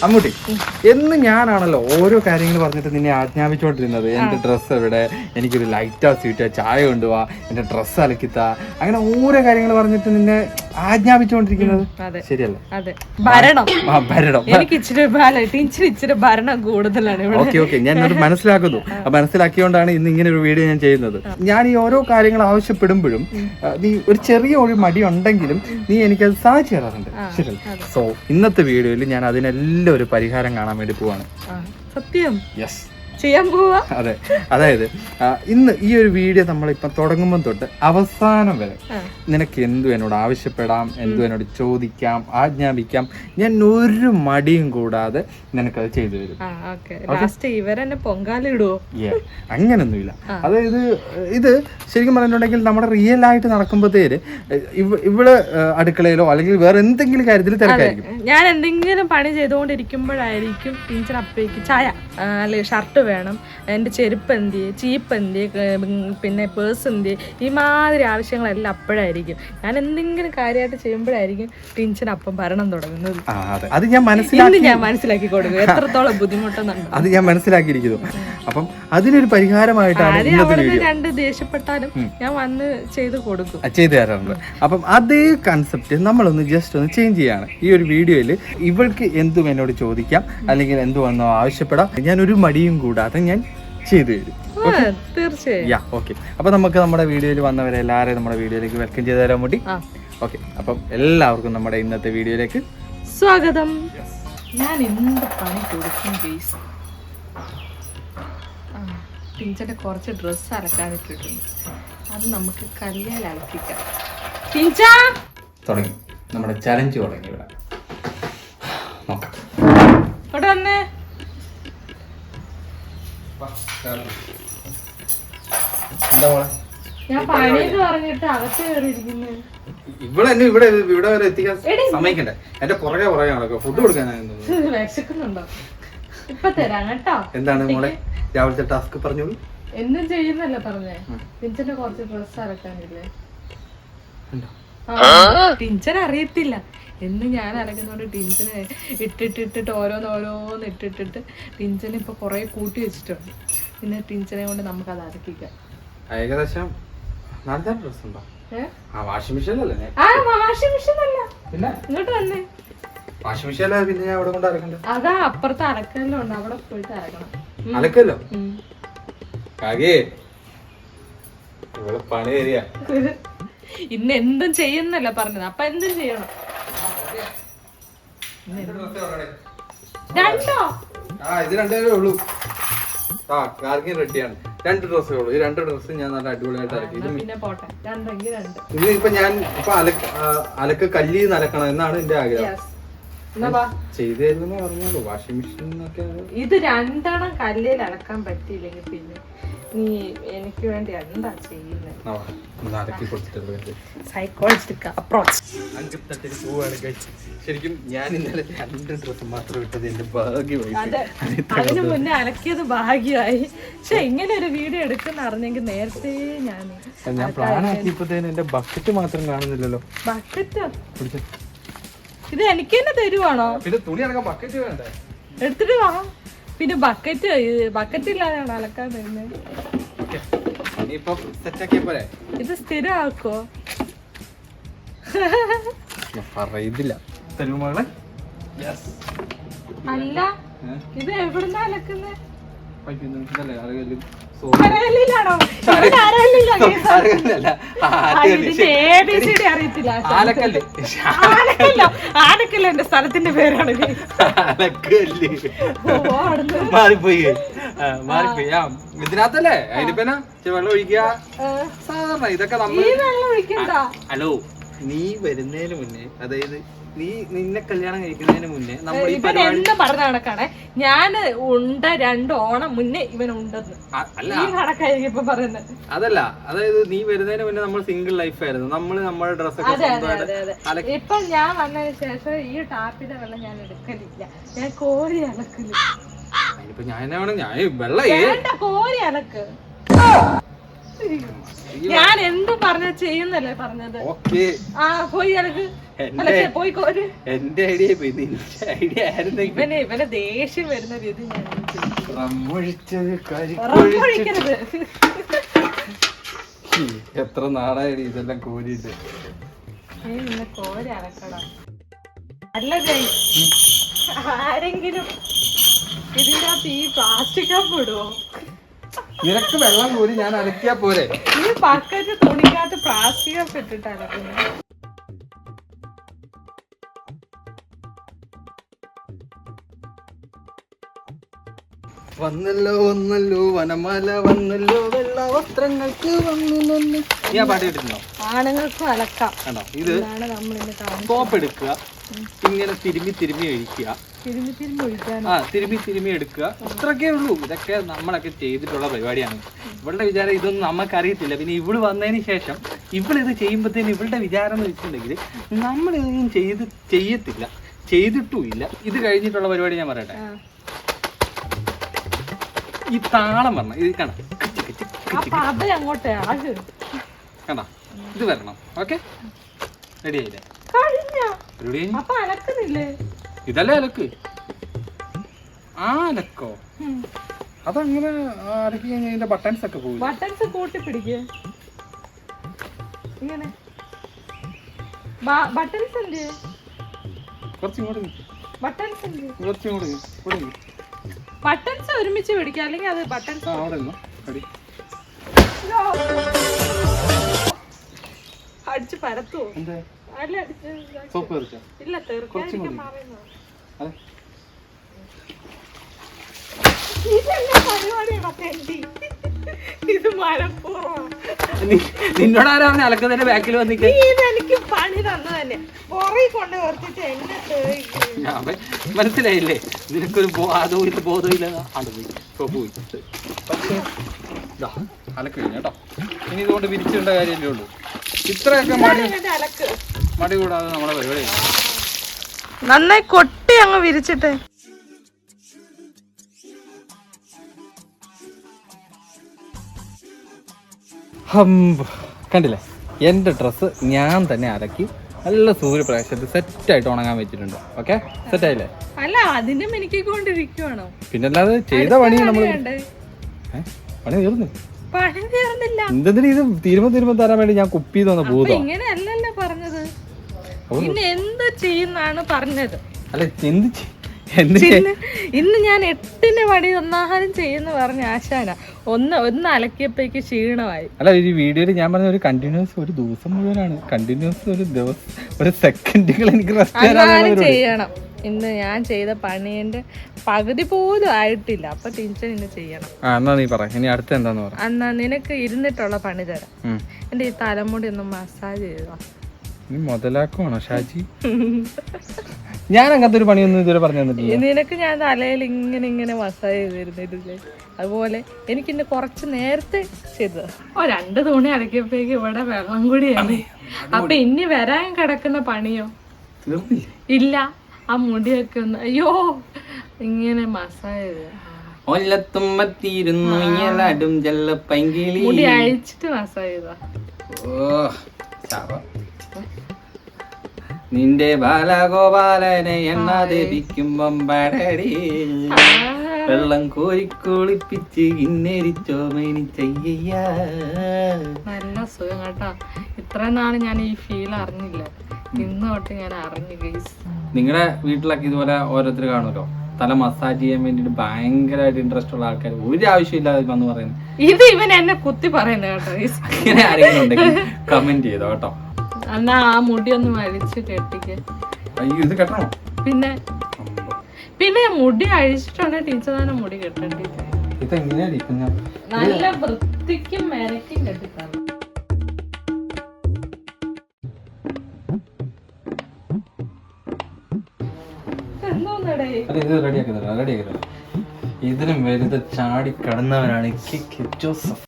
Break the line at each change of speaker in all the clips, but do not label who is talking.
അമ്മൂട്ടി, എന്ന് ഞാനാണല്ലോ ഓരോ കാര്യങ്ങൾ പറഞ്ഞിട്ട് നിന്നെ ആജ്ഞാപിച്ചോണ്ടിരുന്നത്. എന്റെ ഡ്രസ്സ് എവിടെ, എനിക്കൊരു ലൈറ്റാ സ്വീറ്റാ ചായ കൊണ്ടുപോവാ, എന്റെ ഡ്രസ്സ് അലക്കിത്താ, അങ്ങനെ ഓരോ കാര്യങ്ങൾ പറഞ്ഞിട്ട് നിന്നെ ആജ്ഞാപിച്ചോണ്ടിരിക്കുന്നത് ശരിയല്ലേ? ഭരണം
ഇച്ചിരി ഭരണം കൂടുതലാണ്.
ഓക്കെ ഞാൻ അത് മനസ്സിലാക്കുന്നു. മനസ്സിലാക്കിയോണ്ടാണ് ഇന്ന് ഇങ്ങനെ ഒരു വീഡിയോ ഞാൻ ചെയ്യുന്നത്. ഞാൻ ഈ ഓരോ കാര്യങ്ങൾ ആവശ്യപ്പെടുമ്പോഴും നീ ഒരു ചെറിയ ഒരു മടി ഉണ്ടെങ്കിലും നീ എനിക്കത് സാധിച്ചു തരാറുണ്ട്. ശരിയല്ലേ? സോ ഇന്നത്തെ വീഡിയോയിൽ ഞാൻ അതിനെല്ലാം ഒരു പരിഹാരം കാണാൻ വേണ്ടി പോവാണ്.
സത്യം?
യെസ്,
ചെയ്യാൻ പോവാ.
അതെ, അതായത് ഇന്ന് ഈ ഒരു വീഡിയോ നമ്മളിപ്പം തുടങ്ങുമ്പോൾ തൊട്ട് അവസാനം വരെ നിനക്ക് എന്തു എന്നോട് ആവശ്യപ്പെടാം, എന്തു എന്നോട് ചോദിക്കാം, ആജ്ഞാപിക്കാം. ഞാൻ ഒരു മടിയും കൂടാതെ നിനക്കത് ചെയ്തു തരും. അങ്ങനൊന്നുമില്ല. അതായത് ഇത് ശരിക്കും പറഞ്ഞിട്ടുണ്ടെങ്കിൽ നമ്മുടെ റിയൽ ആയിട്ട് നടക്കുമ്പോഴത്തേര് ഇവള് അടുക്കളയിലോ അല്ലെങ്കിൽ വേറെ എന്തെങ്കിലും കാര്യത്തിൽ തിരക്കായിരിക്കും.
ഞാൻ എന്തെങ്കിലും പണി ചെയ്തുകൊണ്ടിരിക്കുമ്പോഴായിരിക്കും ടീച്ചർ അപ്പേക്ക് ചായ അല്ലെങ്കിൽ ഷർട്ട് വേണം, എൻ്റെ ചെരുപ്പ് എന്തി, ചീപ്പ് എന്തി, പിന്നെ പേഴ്സ് എന്തി, ഈ മാതിരി ആവശ്യങ്ങളെല്ലാം അപ്പോഴായിരിക്കും. ഞാൻ എന്തെങ്കിലും കാര്യമായിട്ട് ചെയ്യുമ്പോഴായിരിക്കും ടീച്ചർ അപ്പം ഭരണം തുടങ്ങുന്നത്.
അത് ഞാൻ
മനസ്സിലാക്കി കൊടുക്കും എത്രത്തോളം ബുദ്ധിമുട്ടെന്നുണ്ട്.
അത് ഞാൻ മനസ്സിലാക്കിയിരിക്കുന്നു. അപ്പം അതിനൊരു പരിഹാരമായിട്ടാണ്
രണ്ട് ദേഷ്യപ്പെട്ടാലും ഞാൻ വന്ന് ചെയ്ത്
തരാറുണ്ട്. അപ്പം അതേ കൺസെപ്റ്റ് നമ്മളൊന്ന് ജസ്റ്റ് ഒന്ന് ചേഞ്ച് ചെയ്യാണ്. ഈ ഒരു വീഡിയോയിൽ ഇവൾക്ക് എന്തും എന്നോട് ചോദിക്കാം, അല്ലെങ്കിൽ എന്തുവെന്നോ ആവശ്യപ്പെടാം. ഞാൻ ഒരു മടിയും കൂടാതെ ഞാൻ ചെയ്തു തരും.
തീർച്ചയായും.
ഓക്കെ, അപ്പൊ നമുക്ക് നമ്മുടെ വീഡിയോയിൽ വന്നവരെ എല്ലാവരെയും നമ്മുടെ വീഡിയോയിലേക്ക് വെൽക്കം ചെയ്ത് തരാൻ വേണ്ടി. ഓക്കെ, അപ്പം എല്ലാവർക്കും നമ്മുടെ ഇന്നത്തെ വീഡിയോയിലേക്ക്
സ്വാഗതം. ഞാൻ എന്ത് പണി കൊടുക്കും ഗയ്സ്? ടീച്ചറിന്റെ കുറച്ച് ഡ്രസ്സ് അലക്കാനിട്ടിട്ടുണ്ട്, അത് നമുക്ക് കല്ലിൽ അലക്കിക്കാം.
തുടങ്ങി നമ്മുടെ ചലഞ്ച് തുടങ്ങി. ഇവിടെ നോക്കാം.
ഞാൻ പണിയെന്ന് പറഞ്ഞിട്ട് അകത്ത് കയറിയിരിക്കുന്നു.
ഇവിടെ വരെ എത്തിക്കാൻ സമ്മതിക്കണ്ടേ? എന്റെ പുറകെ ഫുഡ് കൊടുക്കാനായിരുന്നു.
വിശക്കുന്നുണ്ടോ? ഇപ്പൊ തരാം കേട്ടോ.
എന്താണ് മോളെ രാവിലത്തെ ടാസ്ക്? പറഞ്ഞോളൂ.
എന്നും ചെയ്യുന്നല്ലേ പറഞ്ഞേ? ടിഞ്ചന്റെ കുറച്ച് ഡ്രസ്സ് അലക്കാനില്ലേ? ടിഞ്ചൻ അറിയത്തില്ല എന്ന് ഞാൻ അലക്കുന്നോണ്ട് ടിഞ്ചനെ ഇട്ടിട്ട് ഓരോന്ന് ഇട്ടിട്ട് ടിഞ്ചനെ ഇപ്പൊ കൊറേ കൂട്ടി വെച്ചിട്ടുണ്ട്. പിന്നെ ടിഞ്ചനെ കൊണ്ട് നമുക്ക് അത് അലക്കിക്കാം.
ഏകദേശം ഡ്രസ് ഉണ്ടോ? വാഷിംഗ് മെഷീനല്ലേ?
വാഷിംഗ് മെഷീൻ അല്ല, ഇങ്ങോട്ട് വന്നേ.
വാഷിംഗ് മെഷീൻ പിന്നെ ഞാൻ അവിടെ കൊണ്ട് അലക്കണ്ട.
അതാ അപ്പുറത്ത് അലക്കല്ലോ ഉണ്ട്, അവിടെ പോയിട്ട് അലക്കണം.
അലക്കല്ലോ പണി തരിക.
ഇന്ന് എന്തും ചെയ്യുന്നല്ല പറഞ്ഞത്, അപ്പൊ എന്തും ചെയ്യണം. രണ്ടോ?
ഇത് രണ്ടേ ഉള്ളൂ. റെഡിയാണ്. 2 ഡ്രസ്സേ ഉള്ളൂ. ഈ 2 ഡ്രസ്സ് ഞാൻ നല്ല അടിപൊളിയായിട്ട് അലക്കി. ഇപ്പൊ ഞാൻ ഇപ്പൊ അലക്ക് കല്ലിൽ അലക്കണം എന്നാണ് എന്റെ ആഗ്രഹം. ചെയ്തു തരുമെന്ന് പറഞ്ഞോളൂ. വാഷിംഗ് മെഷീനൊക്കെ
ഇത് 2 കല്ലിൽ അലക്കാൻ പറ്റിയില്ലെങ്കിൽ പിന്നെ നീ എനിക്ക് വേണ്ടി എന്താ ചെയ്യുന്നത്? Psychological approach.
ശരിക്കും ഞാൻ ഇന്നലെ 2 ഡ്രസ്സ് മാത്രം ഇട്ടത് എന്റെ ഭാഗ്യമായി.
അതിനു മുന്നേ അലക്കിയത് ഭാഗ്യമായി. പക്ഷെ ഇങ്ങനെ ഒരു വീഡിയോ എടുക്കുന്ന അറിഞ്ഞെങ്കിൽ നേരത്തെ ഞാൻ
പ്ലാൻ ആക്കിയപ്പോഴത്തേന് എന്റെ ബക്കറ്റ് മാത്രം കാണുന്നില്ലല്ലോ.
ബക്കറ്റ് ഇത് എനിക്ക് തന്നെ തരുവാണോ?
പിന്നെ തുണി അലക്കാൻ ബക്കറ്റ് വേണ്ടേ?
എടുത്തിട്ട് വാ. പിന്നെ ബക്കറ്റ് ഇല്ലാതെയാണ് അലക്കാൻ തരുന്നത്. ഇത് സ്ഥിരമാക്കോ?
പറയുന്നില്ല.
അല്ല, ഇത് എവിടുന്നാ അലക്കുന്നത്? ആനക്കല്ല എന്റെ സ്ഥലത്തിന്റെ പേരാണ്.
മാറിപ്പോയി. ഇതിനകത്തല്ലേ അതിനിപ്പന വെള്ളം ഒഴിക്കുക സാധാരണ. ഇതൊക്കെ നമ്മൾ ഹലോ, നീ വരുന്നതിന് മുന്നേ, അതായത് നിന്നെ കല്യാണം കഴിക്കുന്നതിന് മുന്നേ നമ്മൾ
എന്താ പറഞ്ഞ കണക്കാണ്. ഞാൻ ഉണ്ട 2 ഓണം മുന്നേ ഇവൻ ഉണ്ടെന്ന് കണക്കായിരിക്കും ഇപ്പൊ പറയുന്നത്.
അതല്ല, അതായത് നീ വരുന്നതിന് മുന്നേ നമ്മൾ സിംഗിൾ ലൈഫ് ആയിരുന്നു. നമ്മുടെ ഡ്രസ്സൊക്കെ
ഇപ്പൊ ഞാൻ വന്നതിന് ശേഷം ഈ ടാപ്പിന്റെ വെള്ളം ഞാൻ എടുക്കലില്ല. ഞാൻ കോരി അലക്കല്.
ഞാൻ വെള്ളം
കോരി അലക്ക്. ഞാൻ എന്ത് പറഞ്ഞ ചെയ്യുന്നല്ലേ പറഞ്ഞത്.
ഓക്കേ
ആ പോയി അലക്ക്. പോയി കോര്.
എന്റെ ഐഡിയ ഐഡിയ ആയിരുന്നു.
ഇവനെ ദേഷ്യം വരുന്ന രീതി ഞാൻ
എത്ര നാളായി ഇതെല്ലാം കോരിയിട്ട്.
കോരി അലക്കടാ. അല്ല ആരെങ്കിലും ഇതിന്റെ അകത്ത് ഈ പ്ലാസ്റ്റിക് കപ്പ് ഇടുവോ?
നിനക്ക് വെള്ളം കോരി ഞാൻ അലക്കിയാ പോരെ?
ഈ ബക്കറ്റ് തുണിക്കകത്ത് പ്ലാസ്റ്റിക് കപ്പ് ഇട്ടിട്ട് അലക്കുന്നത്.
വന്നല്ലോ വന്നല്ലോ വനമാല വന്നല്ലോ വെള്ള വസ്ത്രങ്ങൾക്ക് വന്നു. ഞാൻ പാട്ട് കേട്ടിട്ടുണ്ടോ?
ആണുങ്ങൾക്കും അലക്കാം.
കണ്ടോ ഇത് സോപ്പ് എടുക്കുക, ഇങ്ങനെ തിരുമ്മി തിരുമ്മി ഒഴിക്കുക, തിരുമ്മി തിരുമ്മി എടുക്കുക. ഇത്രയൊക്കെ ഉള്ളൂ. ഇതൊക്കെ നമ്മളൊക്കെ ചെയ്തിട്ടുള്ള പരിപാടിയാണ്. ഇവളുടെ വിചാരം ഇതൊന്നും നമുക്കറിയത്തില്ല. പിന്നെ ഇവള് വന്നതിന് ശേഷം ഇവളിത് ചെയ്യുമ്പോഴത്തേനും ഇവളുടെ വിചാരം എന്ന് വെച്ചിട്ടുണ്ടെങ്കിൽ നമ്മളിതൊന്നും ചെയ്യത്തില്ല, ചെയ്തിട്ടുമില്ല. ഇത് കഴിഞ്ഞിട്ടുള്ള പരിപാടി ഞാൻ പറയട്ടെ. ഈ താളം വരണം. ഇത് കാണാം, കണ്ട ഇത് വരണം. ഓക്കെ റെഡി ആയില്ലേ? ഇതല്ലേ അലക്ക്. ആ അലക്കോ? അതങ്ങനെ അലക്കി കഴിഞ്ഞാൽ ഇതിന്റെ ബട്ടൺസ് ഒക്കെ പോകും.
ബട്ടൺസ് കൂട്ടി പിടിക്കുക. ഇങ്ങനെ ബട്ടൺസ് ഉണ്ട്.
കുറച്ചിങ്ങോട്ട് കുറച്ചിങ്ങോട്ട്
ബട്ടൺസ് ഒരുമിച്ച് പിടിക്കുക, അല്ലെങ്കിൽ അത് ബട്ടൺസ് അടിച്ച് പരത്തുവോ? ഇല്ല, തീർക്കാതിരിക്കാൻ പറയുന്നത്. ഇത് മലപ്പൂർവ്വം.
നിന്നോടാരാ അവൻ അലക്കുന്നതിന്റെ ബാക്കിൽ വന്നിട്ട്
എനിക്ക് പണി തന്നു തന്നെ. പുറകെ കൊണ്ട് വർത്തിട്ട് എന്നെ
മനസ്സിലായില്ലേ? നിനക്കൊരു ബോധമില്ല. പോയി അലക്ക് കഴിഞ്ഞ കേട്ടോ. ഇനി ഇതുകൊണ്ട് വിരിച്ചിടേണ്ട കാര്യമല്ലേ ഉള്ളൂ. ഇത്രയൊക്കെ മടി കൂടാതെ നമ്മളെ പരിപാടി
നന്നായി കൊട്ടി അങ്ങ് വിരിച്ചിട്ട്.
കണ്ടില്ലേ, എൻ്റെ ഡ്രസ്സ് ഞാൻ തന്നെ അലക്കി നല്ല സൂര്യപ്രകാശത്ത് സെറ്റായിട്ട് ഉണങ്ങാൻ വെച്ചിട്ടുണ്ട്. ഓക്കെ, സെറ്റായില്ലേ?
അല്ല, അതിന്റെ മെനിക്കൊണ്ടിരിക്കുവാണോ?
പിന്നല്ലാതെ ചെയ്ത പണി നമ്മൾ പണി തീർന്നില്ല. എന്തെങ്കിലും ഇത് തീരുമ്പോ തരാൻ വേണ്ടി ഞാൻ കുപ്പി തന്ന ഭൂതം.
ഇങ്ങനെയല്ലല്ലോ പറഞ്ഞത്. ഇന്ന് എന്ത് ചെയ്യുന്നാണ് പറഞ്ഞത്?
അല്ല,
ഇന്ന് ഞാൻ 8-ന് പണി ഒന്നാഹാരം ചെയ്യുന്ന പറഞ്ഞ ആശാന ഒന്ന് അലക്കിയപ്പോഴേക്ക് ക്ഷീണമായി.
അല്ല, ഈ വീഡിയോയിൽ ഞാൻ പറഞ്ഞ ഒരു കണ്ടിന്യൂസ് ഒരു ദിവസം മുഴുവനാണ്. കണ്ടിന്യൂസ് ഒരു ദിവസം ഒരു സെക്കൻഡുകൾ എനിക്ക്
ചെയ്യണം. ഇന്ന് ഞാൻ ചെയ്ത പണീന്റെ പകുതി പോലും ആയിട്ടില്ല. അപ്പൊ ടീച്ചർ ഇന്ന് ചെയ്യണം.
എന്നാ നീ പറ, ഇനി അടുത്ത എന്താന്ന് പറ.
എന്നാ നിനക്ക് ഇരുന്നിട്ടുള്ള പണി തരാം. എന്റെ ഈ തലമുടി ഒന്ന് മസാജ് ചെയ്തോ.
നീ മുതലാക്കുവാണോ ഷാജി? ഞാൻ അങ്ങനത്തെ ഒരു പണിയൊന്നും ഇതുവരെ പറഞ്ഞു തന്നിട്ടില്ല.
നിനക്ക് ഞാൻ തലയിൽ ഇങ്ങനെ മസാജ് ചെയ്തിരുന്നിട്ടില്ലേ? അതുപോലെ എനിക്ക് ഇന്ന് കുറച്ച് നേരത്തെ ചെയ്തത്. 2 തുണി അലക്കിയപ്പോഴേക്ക് ഇവിടെ വെള്ളം കൂടിയാണ്. അപ്പൊ ഇനി വരാൻ കിടക്കുന്ന പണിയോ ഇല്ല. ആ മുടിയൊക്കെ ഒന്ന് അയ്യോ ഇങ്ങനെ മസാജ് മുടി അഴിച്ചിട്ട് മസാജ് ചെയ്താ.
നിന്റെ ബാലഗോപാലനെ എണ്ണാതിരിക്കുമ്പം പാടടി വെള്ളം കോരിക്കുളിപ്പിച്ച് ഇന്നരിച്ചോമേനി ചെയ്യ.
നല്ല സുഖം കേട്ടോ. ഇത്രയും നാള് ഞാൻ ഈ ഫീൽ അറിഞ്ഞില്ല. ഇന്ന് തൊട്ട് ഞാൻ അറിഞ്ഞു ഗൈസ്.
നിങ്ങളുടെ വീട്ടിലൊക്കെ ഇതുപോലെ ഓരോരുത്തർ കാണുമല്ലോ, തല മസാജ് ചെയ്യാൻ വേണ്ടിട്ട് ഭയങ്കരമായിട്ട് ഇൻട്രസ്റ്റ് ഉള്ള ആൾക്കാർ ഒരു ആവശ്യമില്ലാതെ വന്ന് പറയുന്നത്.
ഇത് ഇവൻ എന്നെ കുത്തി പറയുന്നത് കേട്ടോ.
അങ്ങനെ ആരെങ്കിലും ഉണ്ടെങ്കിൽ കമന്റ് ചെയ്തോ കേട്ടോ.
എന്നാ ആ മുടി ഒന്ന് വലിച്ച് കെട്ടിക്ക്.
അയ്യോ, ഇത് കെട്ടണോ?
പിന്നെ മുടി അഴിച്ചിട്ടുണ്ടെ ടീച്ചർ തന്നെ മുടി കെട്ടണ്ടി. നല്ല വൃത്തിക്കും മെനക്കും കെട്ടിത്തരണം.
ഇതിനും വലുത് ചാടി കടന്നവനാണ് ജോസഫ്.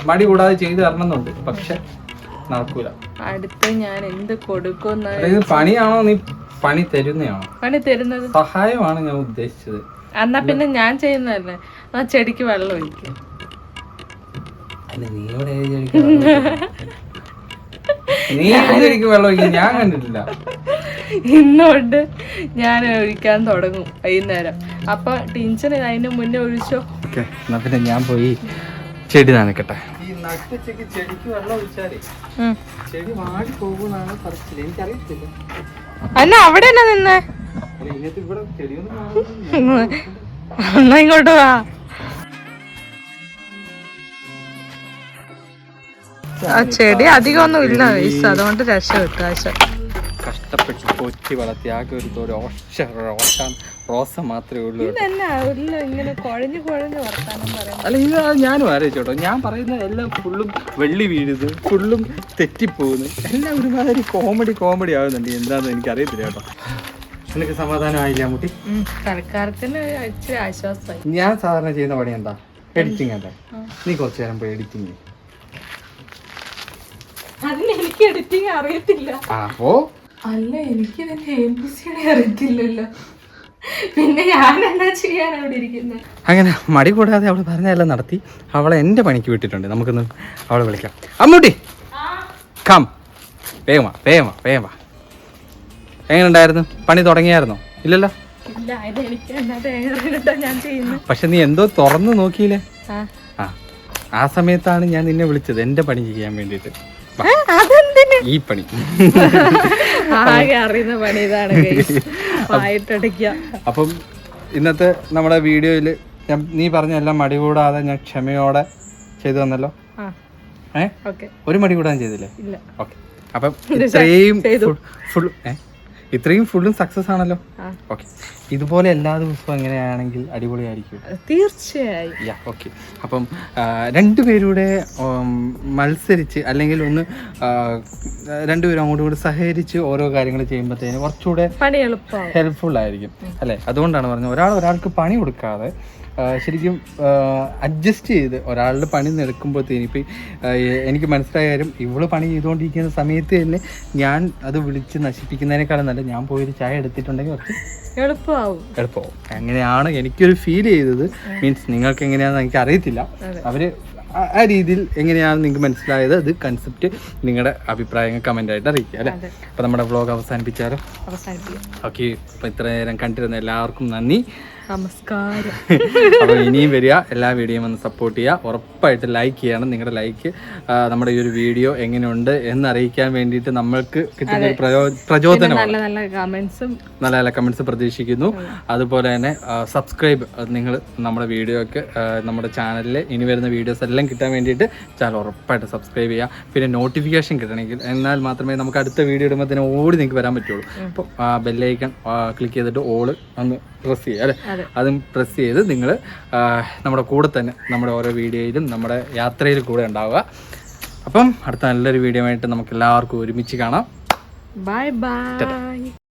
മടി കൂടാതെ ചെയ്ത് തരണമെന്നുണ്ട്. പക്ഷെ നടക്കൂല.
അടുത്ത് ഞാൻ എന്ത് കൊടുക്കുന്ന
ഇത് പണിയാണോ നീ പണി തരുന്നതാണോ?
പണി തരുന്നത്
സഹായമാണ് ഞാൻ ഉദ്ദേശിച്ചത്.
എന്നാ പിന്നെ ഞാൻ ചെയ്യുന്നതല്ലേ. ആ ചെടിക്ക് വെള്ളം ഒഴിക്കും.
നീ ഇവിടെ നീ ചെടിക്ക് വെള്ളം ഒഴിക്കും ഞാൻ കണ്ടിട്ടില്ല.
ഇന്നോണ്ട് ഞാൻ ഒഴിക്കാൻ തുടങ്ങും വൈകുന്നേരം. അപ്പൊ ടീച്ചർ അതിന് മുന്നേ ഒഴിച്ചോ.
എന്നാ പിന്നെ ഞാൻ പോയി ചെടി നനക്കട്ടെ. ഈ നട്ടുച്ചക്ക് ചെടിക്ക് വെള്ളം ഒഴിച്ചാലേ ചെടി വാടി പോകുന്നാണ് പറച്ചില്. എനിക്കറിയത്തില്ല.
അല്ല അവിടെ തന്നെ നിന്നേ.
ഇങ്ങനത്തെ ഇവിടെ ചെടിയൊന്നും
എന്നാ ഇങ്ങോട്ട് വാ. ആ ചെടി അധികം ഒന്നും ഇല്ല വയസ്സ്, അതുകൊണ്ട് രക്ഷപ്പെട്ടു.
കഷ്ടപ്പെട്ട് കൊച്ചി വളർത്തി ആകെ ഒരു റോസ മാത്രമേ ഉള്ളൂ.
ഇങ്ങനെ കുഴഞ്ഞു കുഴഞ്ഞു വർത്താനം പറയാം.
അല്ല ഇത് ഞാനും ആലോചിച്ചോട്ടോ. ഞാൻ പറയുന്ന എല്ലാം ഫുള്ളും വെള്ളി വീഴുന്നത്, ഫുള്ളും തെറ്റിപ്പോകുന്നു, എല്ലാം ഒരുമാതിരി കോമഡി ആവുന്നുണ്ട്. എന്താണെന്ന് എനിക്കറിയത്തില്ല കേട്ടോ. നിനക്ക് സമാധാനമായില്ല മുട്ടി?
തൽക്കാലത്തിന് ഇച്ചിരി ആശ്വാസമായി.
ഞാൻ സാധാരണ ചെയ്യുന്ന പണി എന്താ? എഡിറ്റിംഗ് അല്ലേ? നീ കുറച്ചു നേരം പോയി എഡിറ്റിംഗ്.
അതിന് എനിക്ക് എഡിറ്റിംഗ് അറിയത്തില്ല. അല്ല എനിക്ക് ഇതിന്റെ ABCD അറിയത്തില്ലല്ലോ. പിന്നെ ഞാൻ എന്താ ചെയ്യാൻ അവിടെ ഇരിക്കുന്നത്?
അങ്ങനെ മടി കൂടാതെ അവള് പറഞ്ഞതെല്ലാം നടത്തി. അവളെ എൻ്റെ പണിക്ക് വിട്ടിട്ടുണ്ട്. നമുക്കൊന്ന് അവളെ വിളിക്കാം. അമ്മൂട്ടി കം, വേഗമാ. എങ്ങനെ ഉണ്ടായിരുന്നു? പണി തുടങ്ങിയായിരുന്നോ? ഇല്ലല്ലോ. പക്ഷെ നീ എന്തോ തുറന്നു നോക്കിയില്ലേ? ആ സമയത്താണ് ഞാൻ നിന്നെ വിളിച്ചത് എൻ്റെ പണി ചെയ്യാൻ വേണ്ടിയിട്ട്. ഈ പണി
ആകെ അറിയുന്ന പണി ഇതാണ്.
അപ്പം ഇന്നത്തെ നമ്മുടെ വീഡിയോയില് നീ പറഞ്ഞ എല്ലാം മടി കൂടാതെ ഞാൻ ക്ഷമയോടെ ചെയ്തു തന്നല്ലോ. ഒരു മടി കൂടാൻ ചെയ്തില്ലേ? ഓക്കെ. അപ്പം ഇത്രയും ഫുള്ളും സക്സസ് ആണല്ലോ. ഓക്കെ. ഇതുപോലെ എല്ലാ ദിവസവും എങ്ങനെയാണെങ്കിൽ അടിപൊളിയായിരിക്കും.
തീർച്ചയായും.
ഓക്കെ. അപ്പം രണ്ടുപേരൂടെ മത്സരിച്ച് അല്ലെങ്കിൽ ഒന്ന് രണ്ടുപേരും അങ്ങോട്ടും ഇങ്ങോട്ട് സഹകരിച്ച് ഓരോ കാര്യങ്ങൾ ചെയ്യുമ്പോഴത്തേന് കുറച്ചുകൂടെ ഹെൽപ്ഫുൾ ആയിരിക്കും അല്ലേ? അതുകൊണ്ടാണ് പറഞ്ഞത് ഒരാൾക്ക് പണി കൊടുക്കാതെ ശരിക്കും അഡ്ജസ്റ്റ് ചെയ്ത് ഒരാളുടെ പണി എടുക്കുമ്പോഴത്തേന് ഇപ്പം എനിക്ക് മനസ്സിലായ കാര്യം, ഇവള് പണി ചെയ്തുകൊണ്ടിരിക്കുന്ന സമയത്ത് തന്നെ ഞാൻ അത് വിളിച്ച് നശിപ്പിക്കുന്നതിനേക്കാളും നല്ല ഞാൻ പോയൊരു ചായ എടുത്തിട്ടുണ്ടെങ്കിൽ കുറച്ച് എളുപ്പമാവും. അങ്ങനെയാണ് എനിക്കൊരു ഫീൽ ചെയ്തത്. മീൻസ് നിങ്ങൾക്ക് എങ്ങനെയാണെന്ന് എനിക്ക് അറിയത്തില്ല. അവര് ആ രീതിയിൽ എങ്ങനെയാണ് നിങ്ങൾക്ക് മനസ്സിലായത്, അത് കൺസെപ്റ്റ് നിങ്ങളുടെ അഭിപ്രായങ്ങൾ കമൻ്റ് ആയിട്ട് അറിയിക്കുക അല്ലേ? അപ്പം നമ്മുടെ വ്ളോഗ് അവസാനിപ്പിച്ചാലോ? ഓക്കെ. അപ്പം ഇത്ര നേരം കണ്ടിരുന്ന എല്ലാവർക്കും നന്ദി,
നമസ്കാരം.
അപ്പോൾ ഇനിയും വരിക, എല്ലാ വീഡിയോയും ഒന്ന് സപ്പോർട്ട് ചെയ്യുക. ഉറപ്പായിട്ട് ലൈക്ക് ചെയ്യണം. നിങ്ങളുടെ ലൈക്ക് നമ്മുടെ ഈ ഒരു വീഡിയോ എങ്ങനെയുണ്ട് എന്ന് അറിയിക്കാൻ വേണ്ടിയിട്ട് നമ്മൾക്ക് കിട്ടുന്ന ഒരു പ്രചോദനമാണ്.
നല്ല നല്ല
കമൻസ് പ്രതീക്ഷിക്കുന്നു. അതുപോലെ തന്നെ സബ്സ്ക്രൈബ് നിങ്ങൾ നമ്മുടെ വീഡിയോക്ക് നമ്മുടെ ചാനലിൽ ഇനി വരുന്ന വീഡിയോസ് എല്ലാം കിട്ടാൻ വേണ്ടിയിട്ട് ചാനൽ ഉറപ്പായിട്ട് സബ്സ്ക്രൈബ് ചെയ്യുക. പിന്നെ നോട്ടിഫിക്കേഷൻ കിട്ടണമെങ്കിൽ എന്നാൽ മാത്രമേ നമുക്ക് അടുത്ത വീഡിയോ ഇടുമ്പോൾ തന്നെ ഓടി നിങ്ങൾക്ക് വരാൻ പറ്റുള്ളൂ. അപ്പോൾ ബെല്ലൈക്കൺ ക്ലിക്ക് ചെയ്തിട്ട് ഓള് ഒന്ന് പ്രസ് ചെയ്യുക അല്ലേ? അതും പ്രസ് ചെയ്ത് നിങ്ങൾ നമ്മുടെ കൂടെ തന്നെ നമ്മുടെ ഓരോ വീഡിയോയിലും നമ്മുടെ യാത്രയിൽ കൂടെ ഉണ്ടാവുക. അപ്പം അടുത്ത നല്ലൊരു വീഡിയോ ആയിട്ട് നമുക്ക് എല്ലാവർക്കും ഒരുമിച്ച് കാണാം.
Bye bye.